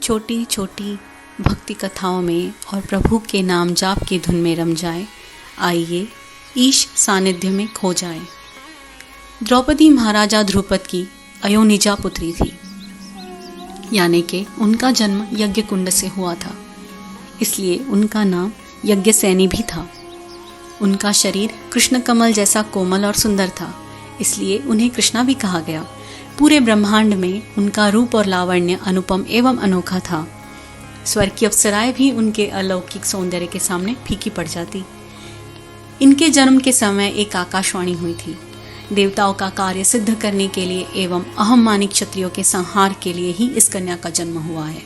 छोटी छोटी भक्ति कथाओं में और प्रभु के नाम जाप की धुन में रम जाए। आइए ईश सानिध्य में खो जाए। द्रौपदी महाराजा ध्रुपद की अयोनिजा पुत्री थी, यानी कि उनका जन्म यज्ञ कुंड से हुआ था, इसलिए उनका नाम यज्ञसेनी भी था। उनका शरीर कृष्ण कमल जैसा कोमल और सुंदर था, इसलिए उन्हें कृष्णा भी कहा गया। पूरे ब्रह्मांड में उनका रूप और लावण्य अनुपम एवं अनोखा था। स्वर्ग की अप्सराएं भी उनके अलौकिक सौंदर्य के सामने फीकी पड़ जाती। इनके जन्म के समय एक आकाशवाणी हुई थी। देवताओं का कार्य सिद्ध करने के लिए एवं अहममानी क्षत्रियों के संहार के लिए ही इस कन्या का जन्म हुआ है।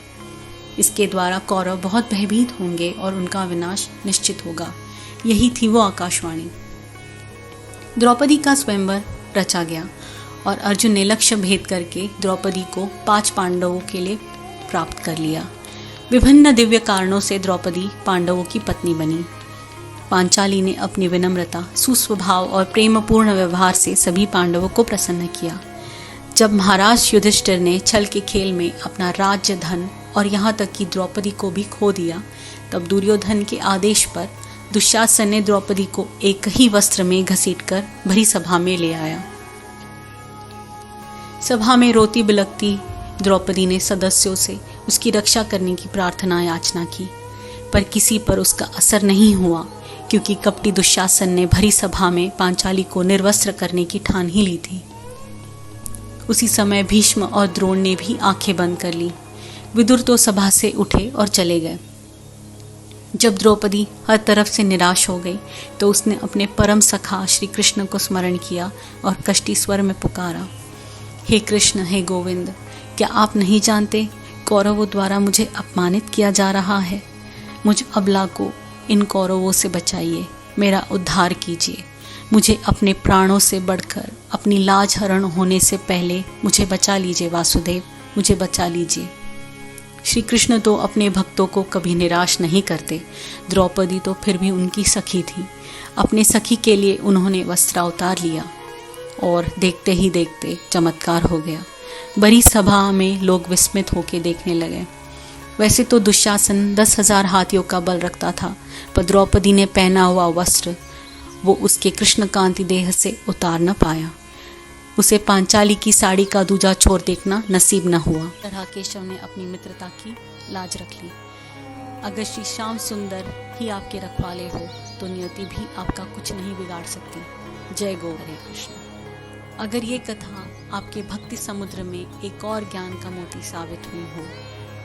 इसके द्वारा कौरव बहुत भयभीत होंगे और उनका विनाश निश्चित होगा। यही थी वो आकाशवाणी। द्रौपदी का स्वयंवर रचा गया और अर्जुन ने लक्ष्य भेद करके द्रौपदी को 5 पांडवों के लिए प्राप्त कर लिया। विभिन्न दिव्य कारणों से द्रौपदी पांडवों की पत्नी बनी। पांचाली ने अपनी विनम्रता, सुस्वभाव और प्रेमपूर्ण व्यवहार से सभी पांडवों को प्रसन्न किया। जब महाराज युधिष्ठिर ने छल के खेल में अपना राज्य, धन और यहाँ तक कि द्रौपदी को भी खो दिया, तब दुर्योधन के आदेश पर दुशासन ने द्रौपदी को एक ही वस्त्र में घसीटकर भरी सभा में ले आया। सभा में रोती बिलखती द्रौपदी ने सदस्यों से उसकी रक्षा करने की प्रार्थना याचना की, पर किसी पर उसका असर नहीं हुआ, क्योंकि कपटी दुशासन ने भरी सभा में पांचाली को निर्वस्त्र करने की ठान ही ली थी। उसी समय भीष्म और द्रोण ने भी आंखें बंद कर ली। विदुर तो सभा से उठे और चले गए। जब द्रौपदी हर तरफ से निराश हो गई तो उसने अपने परम सखा श्री कृष्ण को स्मरण किया और कष्टी स्वर में पुकारा, हे कृष्ण, हे गोविंद, क्या आप नहीं जानते कौरवों द्वारा मुझे अपमानित किया जा रहा है। मुझ अबला को इन कौरवों से बचाइए, मेरा उद्धार कीजिए। मुझे अपने प्राणों से बढ़कर अपनी लाज हरण होने से पहले मुझे बचा लीजिए वासुदेव, मुझे बचा लीजिए। श्री कृष्ण तो अपने भक्तों को कभी निराश नहीं करते। द्रौपदी तो फिर भी उनकी सखी थी। अपने सखी के लिए उन्होंने वस्त्र उतार लिया और देखते ही देखते चमत्कार हो गया। बड़ी सभा में लोग विस्मित होकर देखने लगे। वैसे तो दुशासन 10,000 हाथियों का बल रखता था, पर द्रौपदी ने पहना हुआ वस्त्र वो उसके कृष्णकांति देह से उतार न पाया। उसे पांचाली की साड़ी का दूजा छोर देखना नसीब न हुआ। तरह केशव ने अपनी मित्रता की लाज रख ली। अगर श्री श्याम सुंदर ही आपके रखवाले हो तो नियति भी आपका कुछ नहीं बिगाड़ सकती। जय गो हरे कृष्ण। अगर ये कथा आपके भक्ति समुद्र में एक और ज्ञान का मोती साबित हुई हो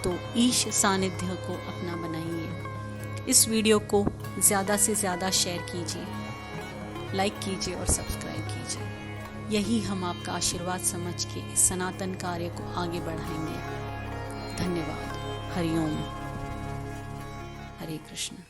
तो ईश सानिध्य को अपना बनाइए। इस वीडियो को ज़्यादा से ज़्यादा शेयर कीजिए, लाइक कीजिए और सब्सक्राइब कीजिए। यही हम आपका आशीर्वाद समझ के इस सनातन कार्य को आगे बढ़ाएंगे। धन्यवाद। हरिओम। हरे कृष्ण।